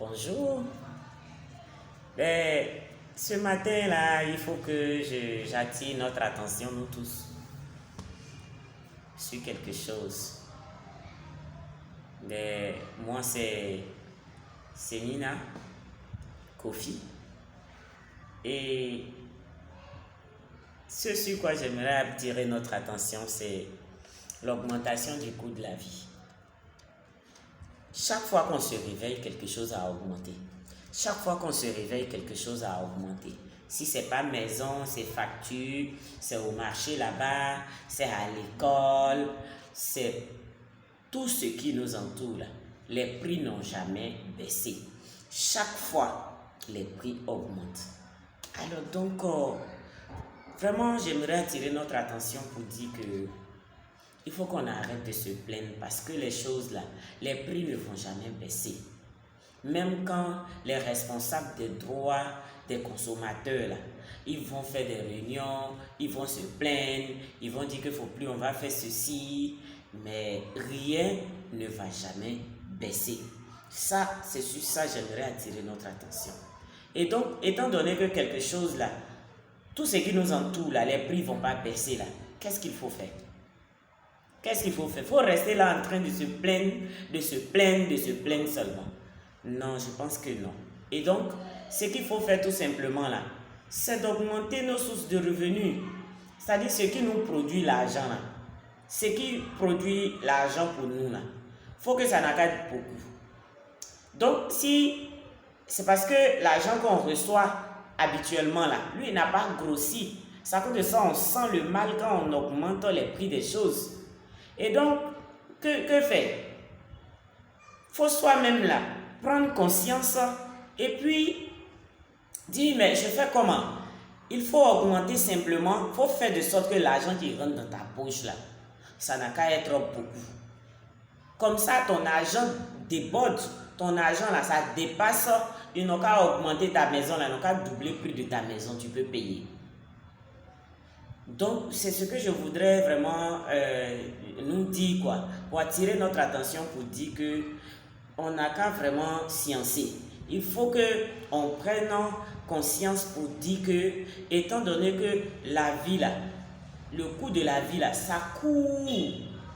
Bonjour. Ben, ce matin-là, il faut que j'attire notre attention, nous tous, sur quelque chose. Ben, moi, c'est Nina Kofi. Et ce sur quoi j'aimerais attirer notre attention, c'est l'augmentation du coût de la vie. Chaque fois qu'on se réveille, quelque chose a augmenté. Chaque fois qu'on se réveille, quelque chose a augmenté. Si c'est pas maison, c'est facture, c'est au marché là-bas, c'est à l'école, c'est tout ce qui nous entoure là. Les prix n'ont jamais baissé. Chaque fois, les prix augmentent. Alors donc, vraiment, j'aimerais attirer notre attention pour dire que il faut qu'on arrête de se plaindre parce que les choses là, les prix ne vont jamais baisser. Même quand les responsables des droits des consommateurs là, ils vont faire des réunions, ils vont se plaindre, ils vont dire qu'il ne faut plus, on va faire ceci, mais rien ne va jamais baisser. Ça, c'est sur ça que j'aimerais attirer notre attention. Et donc, étant donné que quelque chose là, tout ce qui nous entoure là, les prix ne vont pas baisser là, qu'est-ce qu'il faut faire? Qu'est-ce qu'il faut faire? Il faut rester là en train de se plaindre, de se plaindre seulement. Non, je pense que non. Et donc, ce qu'il faut faire tout simplement là, c'est d'augmenter nos sources de revenus. C'est-à-dire ce qui nous produit l'argent là. Ce qui produit l'argent pour nous là. Il faut que ça n'accade beaucoup. Donc, si c'est parce que l'argent qu'on reçoit habituellement là, lui il n'a pas grossi. C'est à cause de ça on sent le mal quand on augmente les prix des choses. Et donc, que faire? Il faut soi-même là prendre conscience et puis dire mais je fais comment? Il faut augmenter simplement, il faut faire de sorte que l'argent qui rentre dans ta poche là, ça n'a qu'à être beaucoup. Comme ça ton argent déborde, ton argent là ça dépasse, ils n'ont qu'à augmenter ta maison là, ils n'ont qu'à doubler le prix de ta maison, tu peux payer. Donc, c'est ce que je voudrais vraiment nous dire, quoi, pour attirer notre attention, pour dire que on n'a qu'à vraiment sciencer. Il faut qu'on prenne conscience pour dire que, étant donné que la vie, là, le coût de la vie, là, ça court.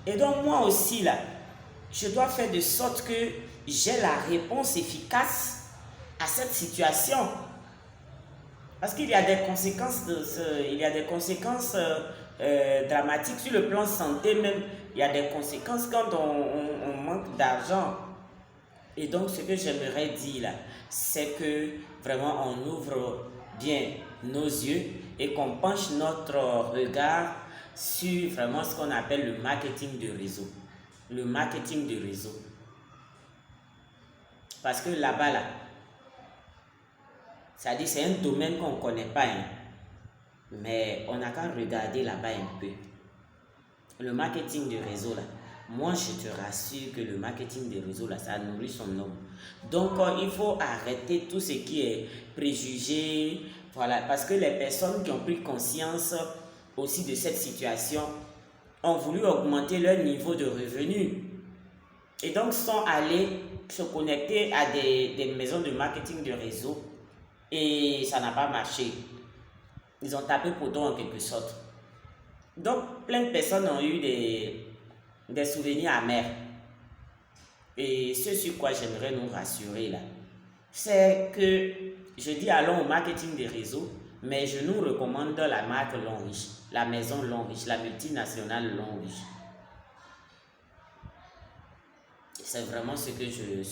Et donc, moi aussi, là, je dois faire de sorte que j'ai la réponse efficace à cette situation. Parce qu'il y a des conséquences, dramatiques sur le plan santé même. Il y a des conséquences quand on manque d'argent. Et donc ce que j'aimerais dire là, c'est que vraiment on ouvre bien nos yeux et qu'on penche notre regard sur vraiment ce qu'on appelle le marketing de réseau. Le marketing de réseau. Parce que là-bas là, c'est-à-dire c'est un domaine qu'on ne connaît pas, hein. Mais on n'a qu'à regarder là-bas un peu. Le marketing de réseau là, moi je te rassure que le marketing de réseau là, ça nourrit son homme. Donc il faut arrêter tout ce qui est préjugé, voilà, parce que les personnes qui ont pris conscience aussi de cette situation ont voulu augmenter leur niveau de revenus. Et donc sont allés se connecter à des maisons de marketing de réseau. Et ça n'a pas marché. Ils ont tapé poteau en quelque sorte. Donc, plein de personnes ont eu des souvenirs amers. Et ce sur quoi j'aimerais nous rassurer là, c'est que je dis allons au marketing des réseaux, mais je nous recommande la marque Longrich, la maison Longrich, la multinationale Longrich. C'est vraiment ce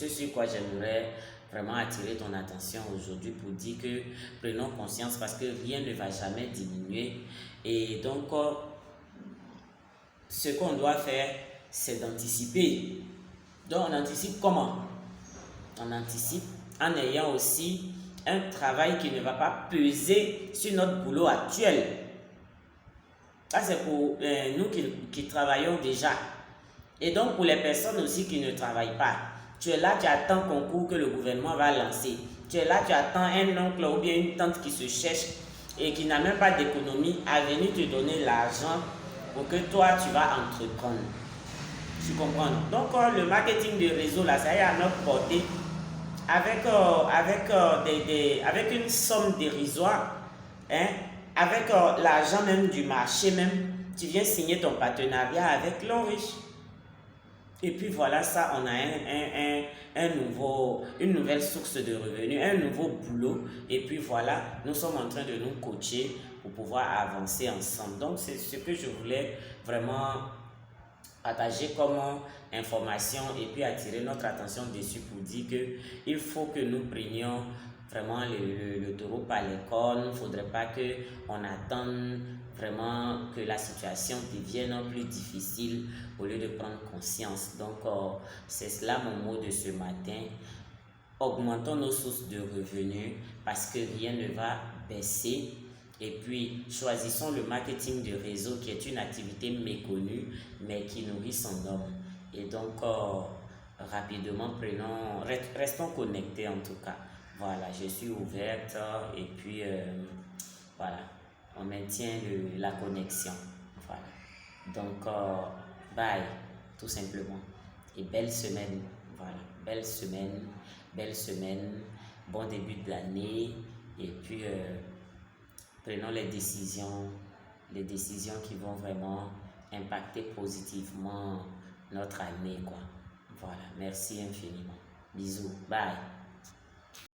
sur quoi j'aimerais vraiment attirer ton attention aujourd'hui pour dire que prenons conscience parce que rien ne va jamais diminuer. Et donc, ce qu'on doit faire, c'est d'anticiper. Donc, on anticipe comment? On anticipe en ayant aussi un travail qui ne va pas peser sur notre boulot actuel. Ça, c'est pour nous qui travaillons déjà. Et donc, pour les personnes aussi qui ne travaillent pas, tu es là, tu attends concours que le gouvernement va lancer. Tu es là, tu attends un oncle ou bien une tante qui se cherche et qui n'a même pas d'économie à venir te donner l'argent pour que toi, tu vas entreprendre. Tu comprends? Donc, le marketing de réseau, là, ça y est à notre portée. avec une somme dérisoire, hein, avec l'argent même du marché même, tu viens signer ton partenariat avec l'homme riche. Et puis voilà, ça, on a une nouvelle source de revenus, un nouveau boulot. Et puis voilà, nous sommes en train de nous coacher pour pouvoir avancer ensemble. Donc, c'est ce que je voulais vraiment partager comme information et puis attirer notre attention dessus pour dire qu'il faut que nous prenions vraiment le taureau par les cornes. Il ne faudrait pas qu'on attende vraiment que la situation devienne plus difficile au lieu de prendre conscience. Donc, c'est cela mon mot de ce matin. Augmentons nos sources de revenus parce que rien ne va baisser. Et puis, choisissons le marketing de réseau qui est une activité méconnue, mais qui nourrit son homme. Et donc, rapidement, restons connectés en tout cas. Voilà, je suis ouverte et puis, voilà, on maintient la connexion. Voilà. Donc, bye, tout simplement. Et belle semaine. Voilà, belle semaine, bon début de l'année. Et puis, prenons les décisions qui vont vraiment impacter positivement notre année, quoi. Voilà, merci infiniment. Bisous, bye.